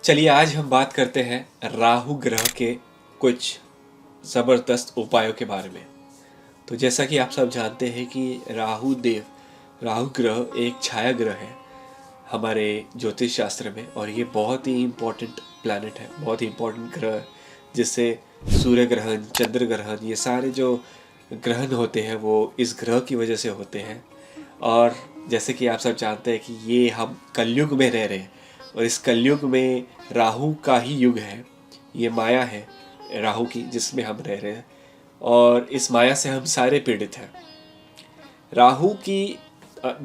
चलिए आज हम बात करते हैं राहु ग्रह के कुछ ज़बरदस्त उपायों के बारे में। तो जैसा कि आप सब जानते हैं कि राहु ग्रह एक छाया ग्रह है हमारे ज्योतिष शास्त्र में, और ये बहुत ही इम्पोर्टेंट प्लैनेट है, बहुत ही इम्पोर्टेंट ग्रह है, जिससे सूर्य ग्रहण, चंद्र ग्रहण, ये सारे जो ग्रहण होते हैं वो इस ग्रह की वजह से होते हैं। और जैसे कि आप सब जानते हैं कि ये हम कलयुग में रह रहे हैं, और इस कलयुग में राहु का ही युग है, ये माया है राहु की जिसमें हम रह रहे हैं, और इस माया से हम सारे पीड़ित हैं। राहु की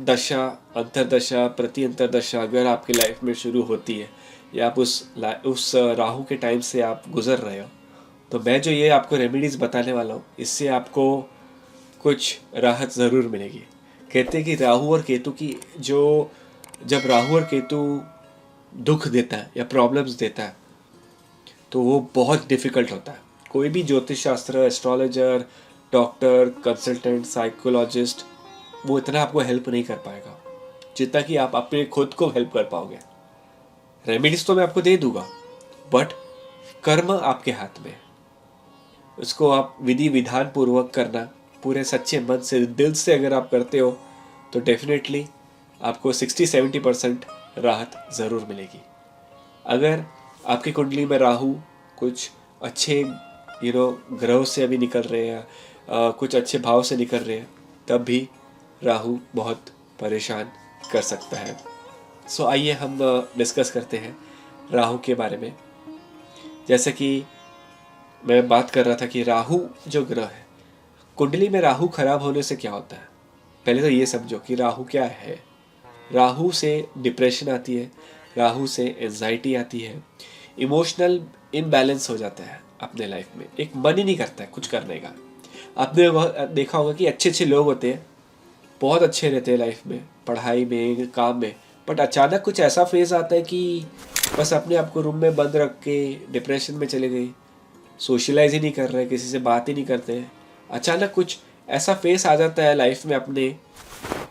दशा, अंतरदशा, प्रति अंतरदशा अगर आपकी लाइफ में शुरू होती है, या आप उस राहु के टाइम से आप गुजर रहे हो, तो मैं जो ये आपको रेमेडीज़ बताने वाला हूँ, इससे आपको कुछ राहत ज़रूर मिलेगी। कहते हैं कि राहु और केतु की जब राहु और केतु दुख देता है या प्रॉब्लम्स देता है तो वो बहुत डिफ़िकल्ट होता है। कोई भी ज्योतिष शास्त्र, एस्ट्रोलॉजर, डॉक्टर, कंसल्टेंट, साइकोलॉजिस्ट वो इतना आपको हेल्प नहीं कर पाएगा जितना कि आप अपने खुद को हेल्प कर पाओगे। रेमेडीज तो मैं आपको दे दूंगा, बट कर्म आपके हाथ में। उसको आप विधि विधान पूर्वक करना, पूरे सच्चे मन से, दिल से अगर आप करते हो तो डेफिनेटली आपको 60-70% राहत ज़रूर मिलेगी। अगर आपकी कुंडली में राहु कुछ अच्छे ग्रहों से अभी निकल रहे हैं, कुछ अच्छे भाव से निकल रहे हैं, तब भी राहु बहुत परेशान कर सकता है। सो आइए हम डिस्कस करते हैं राहु के बारे में। जैसे कि मैं बात कर रहा था कि राहु जो ग्रह है, कुंडली में राहु खराब होने से क्या होता है। पहले तो ये समझो कि राहु क्या है। राहु से डिप्रेशन आती है, राहु से एंजाइटी आती है, इमोशनल इम्बैलेंस हो जाता है अपने लाइफ में, एक मन ही नहीं करता है कुछ करने का। आपने देखा होगा कि अच्छे अच्छे लोग होते हैं, बहुत अच्छे रहते हैं लाइफ में, पढ़ाई में, काम में, बट अचानक कुछ ऐसा फेज आता है कि बस अपने आप को रूम में बंद रख के डिप्रेशन में चले गए, सोशलाइज ही नहीं कर रहे, किसी से बात ही नहीं करते। अचानक कुछ ऐसा फेस आ जाता है लाइफ में अपने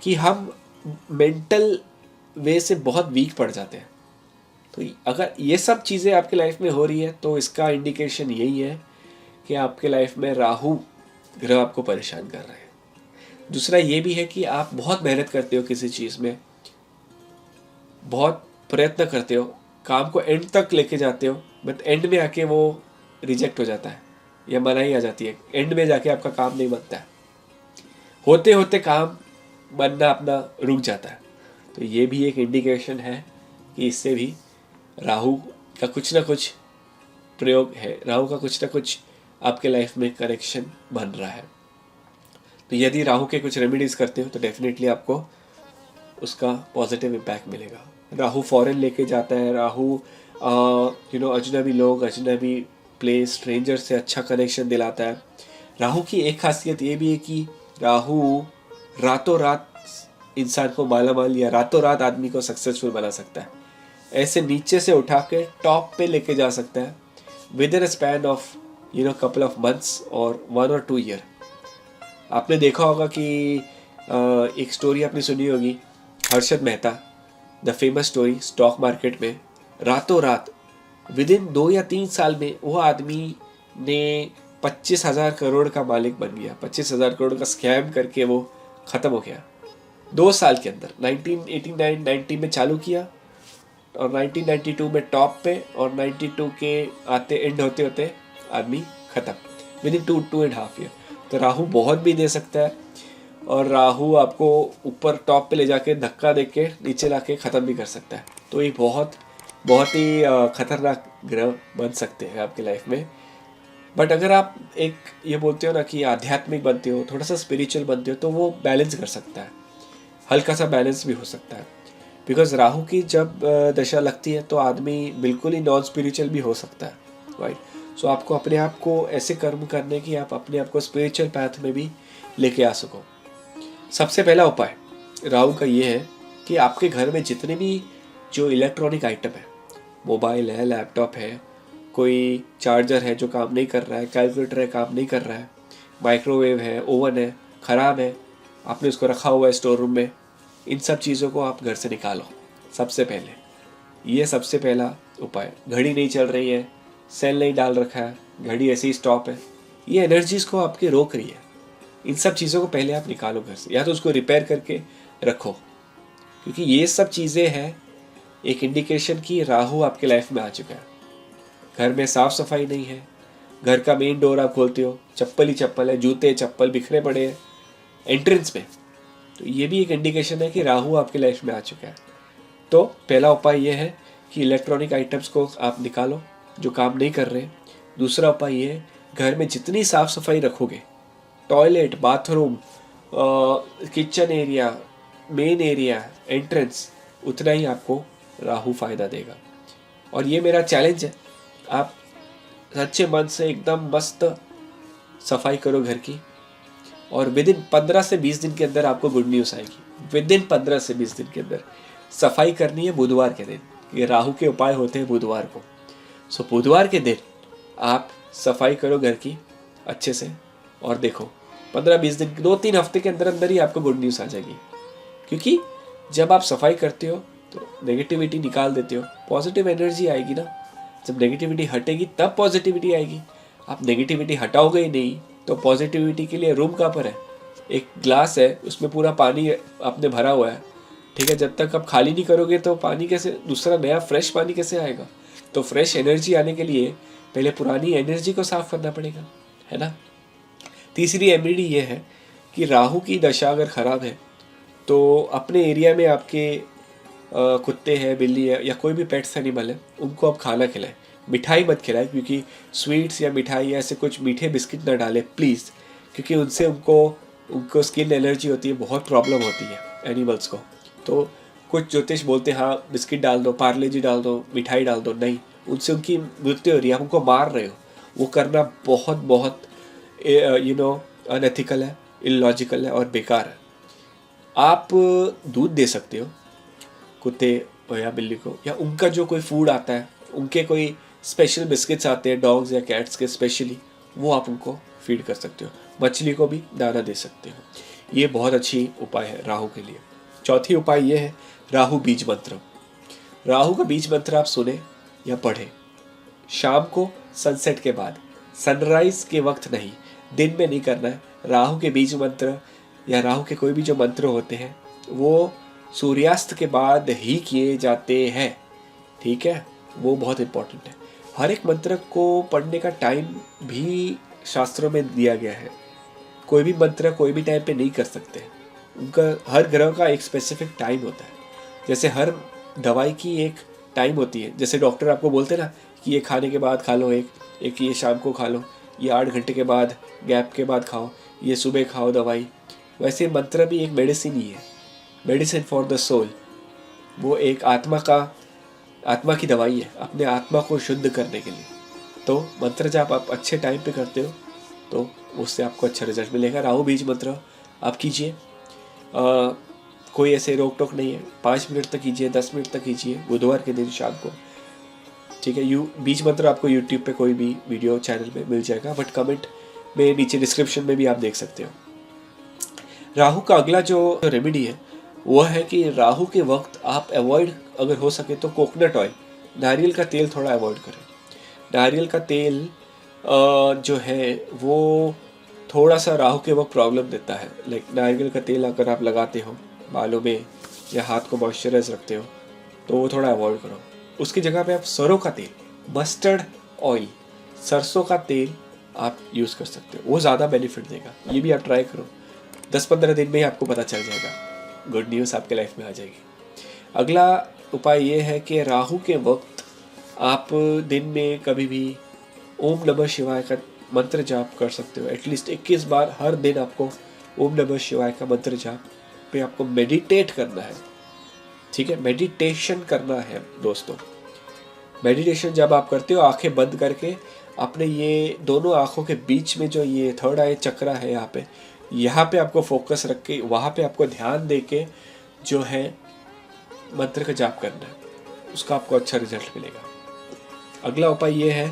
कि हम मेंटल वे से बहुत वीक पड़ जाते हैं। तो अगर ये सब चीज़ें आपके लाइफ में हो रही है तो इसका इंडिकेशन यही है कि आपके लाइफ में राहु ग्रह आपको परेशान कर रहे हैं। दूसरा ये भी है कि आप बहुत मेहनत करते हो किसी चीज़ में, बहुत प्रयत्न करते हो, काम को एंड तक लेके जाते हो, बट एंड में आके वो रिजेक्ट हो जाता है या मनाही आ जाती है, एंड में जाके आपका काम नहीं बनता है, होते होते काम बनना अपना रुक जाता है। तो ये भी एक इंडिकेशन है कि इससे भी राहु का कुछ ना कुछ प्रयोग है, राहु का कुछ ना कुछ आपके लाइफ में कनेक्शन बन रहा है। तो यदि राहु के कुछ रेमेडीज़ करते हो तो डेफिनेटली आपको उसका पॉजिटिव इम्पैक्ट मिलेगा। राहु फॉरेन लेके जाता है, राहु अजनबी लोग, अजनबी प्लेस, स्ट्रेंजर से अच्छा कनेक्शन दिलाता है। राहु की एक खासियत ये भी है कि राहु रातों रात इंसान को मालामाल या रातों रात आदमी को सक्सेसफुल बना सकता है। ऐसे नीचे से उठा के टॉप पे लेके जा सकता है with in a span of couple of months और 1 or 2 ईयर। आपने देखा होगा कि एक स्टोरी आपने सुनी होगी, Harshad Mehta, the famous story. Stock market में रातों रात विद इन 2 या 3 साल में वो आदमी ने 25,000 करोड़ का मालिक बन गया। 25,000 करोड़ का स्कैम करके वो ख़त्म हो गया 2 साल के अंदर। 1989-90 में चालू किया और 1992 में टॉप पे, और 92 के आते एंड होते होते आदमी ख़त्म विद इन 2.5 ईयर। तो राहु बहुत भी दे सकता है, और राहु आपको ऊपर टॉप पे ले जाके धक्का दे के नीचे ला के ख़त्म भी कर सकता है। तो ये बहुत ही ख़तरनाक ग्रह बन सकते हैं आपकी लाइफ में। बट अगर आप एक ये बोलते हो ना कि आध्यात्मिक बनते हो, थोड़ा सा स्पिरिचुअल बनते हो, तो वो बैलेंस कर सकता है, हल्का सा बैलेंस भी हो सकता है। बिकॉज राहु की जब दशा लगती है तो आदमी बिल्कुल ही नॉन स्पिरिचुअल भी हो सकता है, राइट। सो आपको अपने आप को ऐसे कर्म करने की आप अपने आप को स्पिरिचुअल पैथ में भी लेके आ सको। सबसे पहला उपाय राहु का ये है कि आपके घर में जितने भी जो इलेक्ट्रॉनिक आइटम है, मोबाइल है, लैपटॉप है, कोई चार्जर है जो काम नहीं कर रहा है, कैलकुलेटर है काम नहीं कर रहा है, माइक्रोवेव है, ओवन है ख़राब है, आपने उसको रखा हुआ है स्टोर रूम में, इन सब चीज़ों को आप घर से निकालो। सबसे पहले ये सबसे पहला उपाय। घड़ी नहीं चल रही है, सेल नहीं डाल रखा है, घड़ी ऐसे ही स्टॉप है, ये एनर्जीज को आपके रोक रही है। इन सब चीज़ों को पहले आप निकालो घर से, या तो उसको रिपेयर करके रखो, क्योंकि ये सब चीज़ें हैं एक इंडिकेशन कि राहु आपके लाइफ में आ चुका है। घर में साफ सफाई नहीं है, घर का मेन डोर आप खोलते हो, चप्पल ही चप्पल है, जूते चप्पल बिखरे पड़े हैं एंट्रेंस में, तो ये भी एक इंडिकेशन है कि राहु आपके लाइफ में आ चुका है। तो पहला उपाय ये है कि इलेक्ट्रॉनिक आइटम्स को आप निकालो जो काम नहीं कर रहे। दूसरा उपाय ये है, घर में जितनी साफ सफाई रखोगे, toilet, bathroom, kitchen area, main area, entrance, उतना ही आपको राहु फायदा देगा। और ये मेरा चैलेंज है, आप सच्चे मन से एकदम मस्त सफाई करो घर की, और विद इन 15 से 20 दिन के अंदर आपको गुड न्यूज़ आएगी। विद इन 15 से 20 दिन के अंदर सफाई करनी है बुधवार के दिन, ये राहु के उपाय होते हैं बुधवार को। सो बुधवार के दिन आप सफाई करो घर की अच्छे से, और देखो 15-20 दिन, 2-3 हफ्ते के अंदर अंदर ही आपको गुड न्यूज़ आ जाएगी। क्योंकि जब आप सफाई करते हो तो नेगेटिविटी निकाल देते हो, पॉजिटिव एनर्जी आएगी ना। जब नेगेटिविटी हटेगी तब पॉजिटिविटी आएगी। आप नेगेटिविटी हटाओगे ही नहीं तो पॉजिटिविटी के लिए रूम कहाँ पर है? एक ग्लास है, उसमें पूरा पानी आपने भरा हुआ है, ठीक है। जब तक आप खाली नहीं करोगे तो पानी कैसे, दूसरा नया फ्रेश पानी कैसे आएगा? तो फ्रेश एनर्जी आने के लिए पहले पुरानी एनर्जी को साफ करना पड़ेगा, है ना। तीसरी रेमेडी ये है कि राहु की दशा अगर ख़राब है तो अपने एरिया में आपके कुत्ते हैं, बिल्ली है, या कोई भी पेट्स एनिमल है, उनको आप खाना खिलाएं। मिठाई मत खिलाएं, क्योंकि स्वीट्स या मिठाई या ऐसे कुछ मीठे बिस्किट ना डालें प्लीज़, क्योंकि उनसे उनको स्किन एलर्जी होती है, बहुत प्रॉब्लम होती है एनिमल्स को। तो कुछ ज्योतिष बोलते हैं हाँ बिस्किट डाल दो, पार्ले जी डाल दो, मिठाई डाल दो, नहीं, उनसे उनकी मृत्यु हो रही है, आप उनको मार रहे हो। वो करना बहुत बहुत अनएथिकल है, इलॉजिकल है और बेकार है। आप दूध दे सकते हो कुत्ते या बिल्ली को, या उनका जो कोई फूड आता है, उनके कोई स्पेशल बिस्किट्स आते हैं डॉग्स या कैट्स के स्पेशली, वो आप उनको फीड कर सकते हो। मछली को भी दाना दे सकते हो। ये बहुत अच्छी उपाय है राहु के लिए। चौथी उपाय ये है राहु बीज मंत्र। राहु का बीज मंत्र आप सुने या पढ़े शाम को सनसेट के बाद, सनराइज के वक्त नहीं, दिन में नहीं करना है। राहु के बीज मंत्र या राहु के कोई भी जो मंत्र होते हैं वो सूर्यास्त के बाद ही किए जाते हैं, ठीक है। वो बहुत इंपॉर्टेंट है। हर एक मंत्र को पढ़ने का टाइम भी शास्त्रों में दिया गया है। कोई भी मंत्र कोई भी टाइम पे नहीं कर सकते, उनका हर ग्रह का एक स्पेसिफिक टाइम होता है। जैसे हर दवाई की एक टाइम होती है, जैसे डॉक्टर आपको बोलते हैं ना कि ये खाने के बाद खा लो, एक ये शाम को खा लो, ये 8 घंटे के बाद गैप के बाद खाओ, ये सुबह खाओ दवाई, वैसे मंत्र भी एक मेडिसिन ही है, मेडिसिन फॉर द सोल। वो एक आत्मा की दवाई है, अपने आत्मा को शुद्ध करने के लिए। तो मंत्र जब आप अच्छे टाइम पे करते हो तो उससे आपको अच्छा रिजल्ट मिलेगा। राहु बीज मंत्र आप कीजिए, कोई ऐसे रोक टोक नहीं है, 5 मिनट तक कीजिए, 10 मिनट तक कीजिए, बुधवार के दिन शाम को, ठीक है। बीज मंत्र आपको यूट्यूब पे कोई भी वीडियो चैनल में मिल जाएगा, बट कमेंट में नीचे डिस्क्रिप्शन में भी आप देख सकते हो। राहु का अगला जो रेमेडी है वो है कि राहु के वक्त आप अवॉइड, अगर हो सके तो कोकोनट ऑयल, नारियल का तेल थोड़ा अवॉइड करें। नारियल का तेल जो है वो थोड़ा सा राहु के वक्त प्रॉब्लम देता है। लाइक नारियल का तेल अगर आप लगाते हो बालों में या हाथ को मॉइस्चराइज रखते हो तो वो थोड़ा अवॉइड करो। उसकी जगह पे आप सरसों का तेल, मस्टर्ड ऑयल, सरसों का तेल आप यूज़ कर सकते हो, वो ज़्यादा बेनिफिट देगा। ये भी आप ट्राई करो, 10-15 दिन में ही आपको पता चल जाएगा, गुड न्यूज़ आपके लाइफ में आ जाएगी। अगला उपाय ये है कि राहु के वक्त आप दिन में कभी भी ओम नमः शिवाय का मंत्र जाप कर सकते हो। एटलीस्ट 21 बार हर दिन आपको ओम नमः शिवाय का मंत्र जाप पे आपको मेडिटेट करना है, ठीक है। मेडिटेशन करना है दोस्तों। मेडिटेशन जब आप करते हो आंखें बंद करके, अपने ये दोनों आंखों के बीच में जो ये थर्ड आई चक्रा है यहाँ पे आपको फोकस रख के, वहाँ पे आपको ध्यान दे के जो है मंत्र का जाप करना है, उसका आपको अच्छा रिजल्ट मिलेगा। अगला उपाय ये है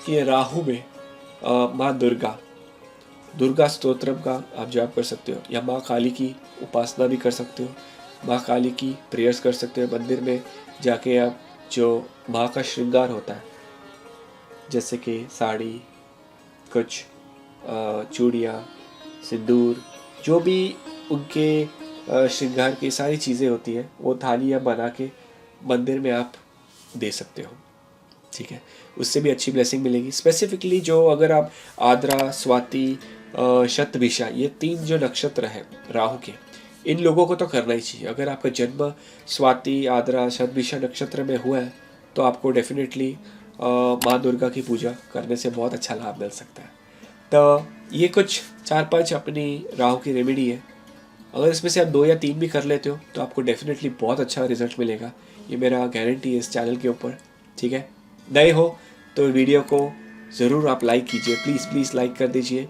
कि राहु में माँ दुर्गा स्तोत्रम का आप जाप कर सकते हो, या माँ काली की उपासना भी कर सकते हो। माँ काली की प्रेयर्स कर सकते हो, मंदिर में जाके आप जो माँ का श्रृंगार होता है, जैसे कि साड़ी, कुछ चूड़ियाँ, सिंदूर, जो भी उनके श्रृंगार की सारी चीज़ें होती हैं, वो थालियाँ बना के मंदिर में आप दे सकते हो। ठीक है, उससे भी अच्छी ब्लेसिंग मिलेगी। स्पेसिफिकली जो अगर आप आद्रा, स्वाति, शतभिषा, ये 3 जो नक्षत्र हैं राहु के, इन लोगों को तो करना ही चाहिए। अगर आपका जन्म स्वाति, आद्रा, शतभिषा नक्षत्र में हुआ है तो आपको डेफिनेटली माँ दुर्गा की पूजा करने से बहुत अच्छा लाभ मिल सकता है। तो ये कुछ 4-5 अपनी राहु की रेमेडी है। अगर इसमें से आप 2 या 3 भी कर लेते हो तो आपको डेफिनेटली बहुत अच्छा रिजल्ट मिलेगा, ये मेरा गारंटी है इस चैनल के ऊपर। ठीक है, नए हो तो वीडियो को ज़रूर आप लाइक कीजिए, प्लीज़ प्लीज़ लाइक कर दीजिए,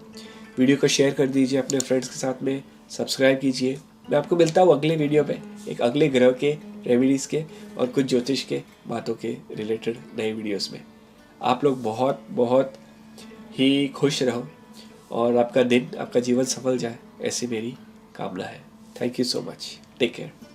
वीडियो को शेयर कर दीजिए अपने फ्रेंड्स के साथ में, सब्सक्राइब कीजिए। मैं आपको मिलता हूँ अगले वीडियो पे, एक अगले ग्रह के रेमेडीज़ के और कुछ ज्योतिष के बातों के रिलेटेड नए वीडियोस में। आप लोग बहुत बहुत ही खुश रहो और आपका दिन, आपका जीवन सफल जाए, ऐसी मेरी कामना है। Thank you so much, take care.